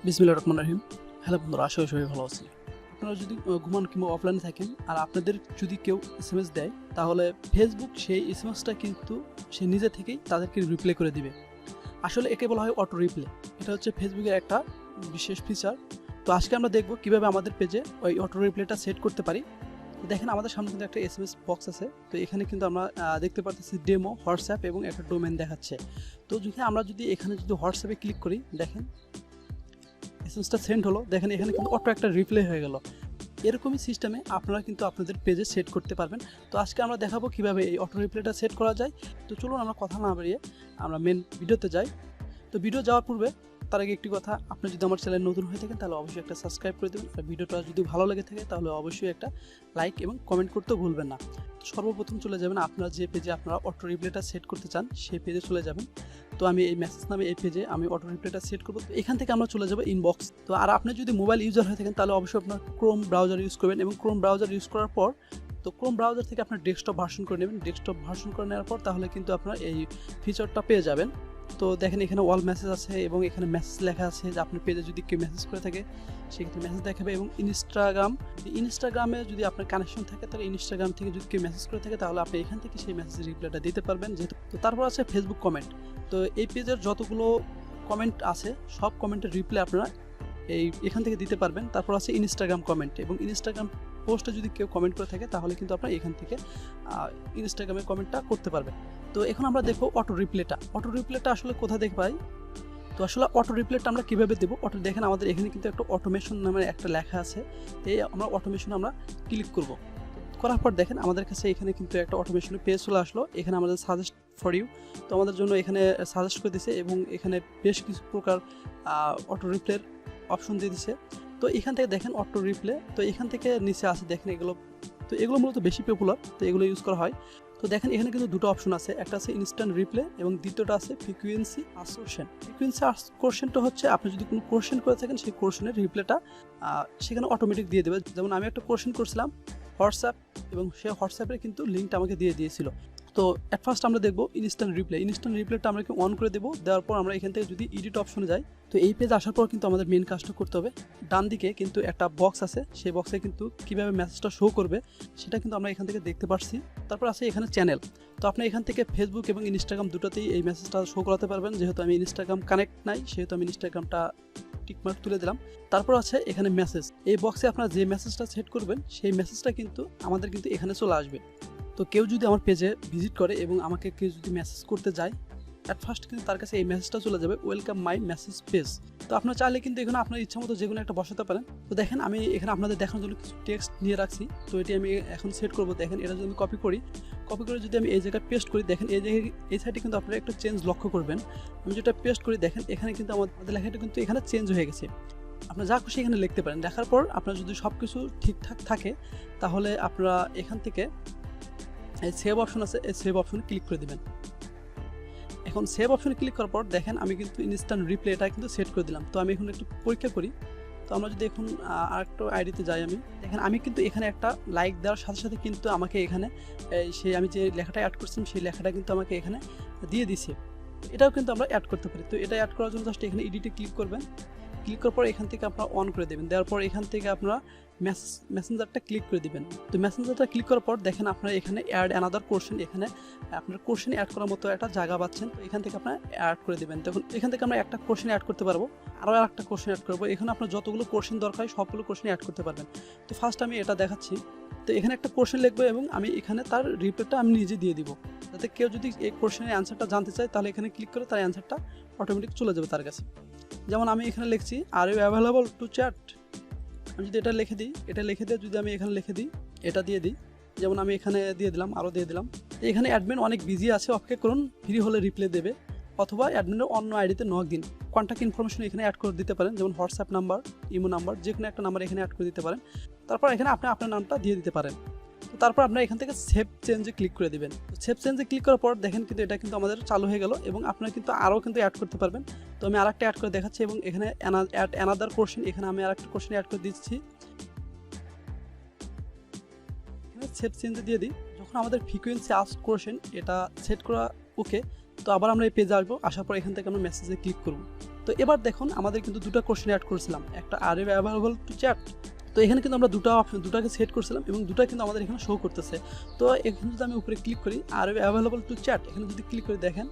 বিসমিল্লাহির রহমানির রহিম। হ্যালো বন্ধুরা, আশা করি সবাই ভালো আছেন। আপনারা যদি ঘুমান কিংবা অফলাইনে থাকেন আর আপনাদের যদি কেউ এসএমএস দেয়, তাহলে ফেসবুক সেই এসএমএসটা কিন্তু সে নিজে থেকেই তাদেরকে রিপ্লাই করে দিবে। আসলে একে বলা হয় অটো রিপ্লে। এটা হচ্ছে ফেসবুকের একটা বিশেষ ফিচার। তো আজকে আমরা দেখব কিভাবে আমাদের পেজে ওই অটো রিপ্লেটা সেট করতে পারি। দেখেন আমাদের সামনে কিন্তু একটা এসএমএস বক্স আছে। তো এখানে কিন্তু আমরা দেখতে পারতেছি ডেমো, হোয়াটসঅ্যাপ এবং একটা ডোমেন দেখাচ্ছে। তো আমরা যদি এখানে হোয়াটসঅ্যাপে ক্লিক করি, দেখেন এসএমএসটা সেন্ড হলো। দেখেন এখানে কিন্তু অটো একটা রিপ্লে হয়ে গেল। এরকমই সিস্টেমে আপনারা কিন্তু আপনাদের পেজে সেট করতে পারবেন। তো আজকে আমরা দেখাবো কিভাবে এই অটো রিপ্লেটা সেট করা যায়। তো চলুন আমরা কথা না বাড়িয়ে আমরা মেন ভিডিওতে যাই। তো ভিডিও যাওয়ার পূর্বে তার আগে একটি কথা, আপনি যদি আমার চ্যানেল নতুন হয়ে থাকেন তাহলে অবশ্যই একটা সাবস্ক্রাইব করে দেবেন। আর ভিডিওটা যদি ভালো লেগে থাকে তাহলে অবশ্যই একটা লাইক এবং কমেন্ট করতেও ভুলবেন না। তো সর্বপ্রথম চলে যাবেন আপনারা যে পেজে আপনারা অটো রিপ্লেটা সেট করতে চান সেই পেজে চলে যাবেন। তো আমি এই মেসেজ নামে এই পেজে আমি অটো রিপ্লেটা সেট করবো। তো এখান থেকে আমরা চলে যাবো ইনবক্স। তো আর আপনি যদি মোবাইল ইউজার হয়ে থাকেন তাহলে অবশ্যই আপনার ক্রোম ব্রাউজার ইউজ করবেন, এবং ক্রোম ব্রাউজার ইউজ করার পর তো ক্রোম ব্রাউজার থেকে আপনার ডেস্কটপ ভার্সন করে নেবেন। ডেস্কটপ ভার্সন করে নেওয়ার পর তাহলে কিন্তু আপনার এই ফিচারটা পেয়ে যাবেন। তো দেখেন এখানে অল মেসেজ আছে এবং এখানে মেসেজ লেখা আছে যে আপনার পেজে যদি কেউ মেসেজ করে থাকে সেক্ষেত্রে মেসেজ দেখাবে। এবং ইনস্টাগ্রামে যদি আপনার কানেকশন থাকে তাহলে ইনস্টাগ্রাম থেকে যদি কেউ মেসেজ করে থাকে তাহলে আপনি এখান থেকে সেই মেসেজের রিপ্লাইটা দিতে পারবেন। যেহেতু তো তারপর আছে ফেসবুক কমেন্ট। তো এই পেজের যতগুলো কমেন্ট আছে সব কমেন্টের রিপ্লাই আপনারা এখান থেকে দিতে পারবেন। তারপর আছে ইনস্টাগ্রাম কমেন্ট, এবং ইনস্টাগ্রাম পোস্টে যদি কেউ কমেন্ট করে থাকে তাহলে কিন্তু আপনারা এখান থেকে ইনস্টাগ্রামে কমেন্টটা করতে পারবেন। তো এখন আমরা দেখবো অটো রিপ্লেটা আসলে কোথা থেকে পাই। তো আসলে অটো রিপ্লেটা আমরা কীভাবে দেবো। দেখেন আমাদের এখানে কিন্তু একটা অটোমেশন নামের একটা লেখা আছে। এই আমরা অটোমেশন আমরা ক্লিক করব। করার পর দেখেন আমাদের কাছে এখানে কিন্তু একটা অটোমেশনের পেজ চলে আসলো। এখানে আমাদের সাজেস্ট ফর ইউ, তো আমাদের জন্য এখানে সাজেস্ট করে দিছে এবং এখানে বেশ কিছু প্রকার অটো রিপ্লের অপশন দিয়ে দিছে। তো এখান থেকে দেখেন অটো রিপ্লে, তো এখান থেকে নিচে আছে দেখেন এগুলো। তো এগুলো মূলত বেশি পপুলার, তো এগুলো ইউজ করা হয়। তো দেখেন এখানে কিন্তু দুটো অপশন আছে, একটা আছে ইনস্ট্যান্ট রিপ্লে এবং দ্বিতীয়টা আছে ফ্রিকুয়েন্সি আসকোশন। ফ্রিকুয়েন্সি আসকোশনটা হচ্ছে আপনি যদি কোনো কোশ্চেন করে থাকেন সেই কোশ্চেনের রিপ্লেটা সেখানে অটোমেটিক দিয়ে দেবে। যেমন আমি একটা কোশ্চেন করছিলাম হোয়াটসঅ্যাপ, এবং সে হোয়াটসঅ্যাপের কিন্তু লিঙ্কটা আমাকে দিয়ে দিয়েছিল। তো অ্যাট ফার্স্ট আমরা দেখবো ইনস্ট্যান্ট রিপ্লেটা আমরা অন করে দেবো। দেওয়ার পর আমরা এখান থেকে যদি এডিট অপশনে যাই, তো এই পেজ আসার পর কিন্তু আমাদের মেন কাজটা করতে হবে। ডান দিকে কিন্তু একটা বক্স আছে, সেই বক্সে কিন্তু কীভাবে মেসেজটা শো করবে সেটা কিন্তু আমরা এখান থেকে দেখতে পাচ্ছি। তারপর আছে এখানে চ্যানেল। তো আপনি এখান থেকে ফেসবুক এবং ইনস্টাগ্রাম দুটোতেই এই মেসেজটা শো করাতে পারবেন। যেহেতু আমি ইনস্টাগ্রাম কানেক্ট নাই সেহেতু আমি ইনস্টাগ্রামটা টিকমার্ক তুলে দিলাম। তারপর আছে এখানে মেসেজ। এই বক্সে আপনারা যে মেসেজটা সেট করবেন সেই মেসেজটা কিন্তু আমাদের কিন্তু এখানে চলে আসবে। তো কেউ যদি আমার পেজে ভিজিট করে এবং আমাকে কেউ যদি মেসেজ করতে যায়, অ্যাট ফার্স্ট কিন্তু তার কাছে এই মেসেজটা চলে যাবে, ওয়েলকাম মাই মেসেজ পেজ। তো আপনার চাইলে কিন্তু এখানে আপনার ইচ্ছা মতো যে কোনো একটা বসাতে পারেন। তো দেখেন আমি এখানে আপনাদের দেখানোর জন্য কিছু টেক্সট নিয়ে রাখছি। তো এটি আমি এখন সেট করবো। দেখেন এটা যদি আমি কপি করে যদি আমি এই জায়গায় পেস্ট করি, দেখেন এই সাইডে কিন্তু আপনারা একটা চেঞ্জ লক্ষ্য করবেন। আমি যেটা পেস্ট করি দেখেন এখানে কিন্তু আমাদের লেখাটা কিন্তু এখানে চেঞ্জ হয়ে গেছে। আপনারা যা খুশি এখানে লিখতে পারেন। লেখার পর আপনার যদি সব কিছু ঠিকঠাক থাকে তাহলে আপনারা এখান থেকে এই সেভ অপশন আছে, এই সেভ অপশনে ক্লিক করে দেবেন। এখন সেভ অপশনে ক্লিক করার পর দেখেন আমি কিন্তু ইনস্ট্যান্ট রিপ্লেটা কিন্তু সেট করে দিলাম। তো আমি এখন একটু পরীক্ষা করি। তো আমরা যদি এখন আরেকটা আইডিতে যাই, আমি দেখেন আমি কিন্তু এখানে একটা লাইক দেওয়ার সাথে সাথে কিন্তু আমাকে এখানে আমি যে লেখাটা অ্যাড করছিলাম সেই লেখাটা কিন্তু আমাকে এখানে দিয়ে দিছে। এটাও কিন্তু আমরা অ্যাড করতে পারি। তো এটা অ্যাড করার জন্য জাস্ট এখানে এডিটে ক্লিক করবেন। ক্লিক করার পর এখান থেকে আপনারা অন করে দেবেন। দেওয়ার পর এখান থেকে আপনারা মেসেঞ্জারটা ক্লিক করে দিবেন। তো মেসেঞ্জারটা ক্লিক করার পর দেখেন আপনারা এখানে অ্যাড অ্যানাদার কোশ্চেন, এখানে আপনার কোশ্চেন অ্যাড করার মতো একটা জায়গা পাচ্ছেন। তো এখান থেকে আপনারা অ্যাড করে দেবেন। তখন এখান থেকে আমরা একটা কোশ্চেন অ্যাড করতে পারবো, আরও একটা কোশ্চেন অ্যাড করবো। এখানে আপনার যতগুলো কোশ্চেন দরকার সবগুলো কোশ্চেন অ্যাড করতে পারবেন। তো ফার্স্ট আমি এটা দেখাচ্ছি। তো এখানে একটা কোশ্চেন লিখবো এবং আমি এখানে তার রিপ্লাইটা আমি নিজে দিয়ে দিব, যাতে কেউ যদি এই কোশ্চেনের অ্যান্সারটা জানতে চায় তাহলে এখানে ক্লিক করে তার অ্যান্সারটা অটোমেটিক চলে যাবে তার কাছে। যেমন আমি এখানে লিখছি are you available to chat. আমি যদি এটা লিখে দিই, যদি আমি এখানে লিখে দিই, এটা দিয়ে দিই, যেমন আমি এখানে দিয়ে দিলাম, আরও দিয়ে দিলাম। এখানে অ্যাডমিন অনেক বিজি আছে, অপেক্ষা করুন, ফ্রি হলে রিপ্লাই দেবে, অথবা অ্যাডমিনের অন্য আইডিতে নক দিন। কন্ট্যাক্ট ইনফরমেশন এখানে অ্যাড করে দিতে পারেন, যেমন হোয়াটসঅ্যাপ নাম্বার, ইমো নাম্বার, যে কোনো একটা নাম্বার এখানে অ্যাড করে দিতে পারেন। তারপর এখানে আপনি আপনার নামটা দিয়ে দিতে পারেন। তো তারপর আপনারা এখান থেকে সেভ চেঞ্জে ক্লিক করে দেবেন। সেভ চেঞ্জে ক্লিক করার পর দেখেন কিন্তু এটা কিন্তু আমাদের চালু হয়ে গেল, এবং আপনারা কিন্তু আরও কিন্তু অ্যাড করতে পারবেন। তো আমি আরেকটা অ্যাড করে দেখাচ্ছি, এবং এখানে অ্যাড অ্যানাদার কোশ্চেন, এখানে আমি আরেকটা কোশ্চেন অ্যাড করে দিচ্ছি। এখানে সেভ চেঞ্জে দিয়ে দিই। যখন আমাদের ফ্রিকোয়েন্সি আস্ক কোশ্চেন এটা সেট করা ওকে, তো আবার আমরা এই পেজে আসবো। আসার পর এখান থেকে আমরা মেসেজে ক্লিক করব। তো এবার দেখুন আমাদের কিন্তু দুটো কোশ্চেন অ্যাড করেছিলাম, একটা are you available to chat. তো এখানে কিন্তু আমরা দুটাকে সেট করছিলাম এবং দুটা কিন্তু আমাদের এখানে শো করতেছে। তো এখানে যদি আমি উপরে ক্লিক করি are you available to chat, এখানে যদি ক্লিক করে দেখেন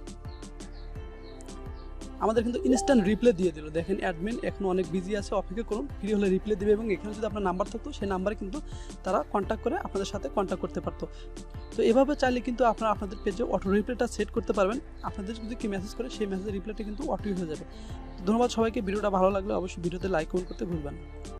আমাদের কিন্তু ইনস্ট্যান্ট রিপ্লে দিয়ে দিল। দেখেন অ্যাডমিন এখন অনেক বিজি আছে, অপেক্ষা করুন, ফ্রি হলে রিপ্লে দেবে। এবং এখানে যদি আপনার নাম্বার থাকতো সেই নাম্বারে কিন্তু তারা কন্ট্যাক্ট করে আপনাদের সাথে কন্ট্যাক্ট করতে পারতো। তো এভাবে চাইলে কিন্তু আপনারা আপনাদের পেজে অটো রিপ্লেটা সেট করতে পারবেন। আপনাদের যদি কেউ মেসেজ করে সেই মেসেজের রিপ্লেটা কিন্তু অটোই হয়ে যাবে। ধন্যবাদ সবাইকে। ভিডিওটা ভালো লাগলে অবশ্যই ভিডিওতে লাইক কমেন্ট করতে ভুলবেন না।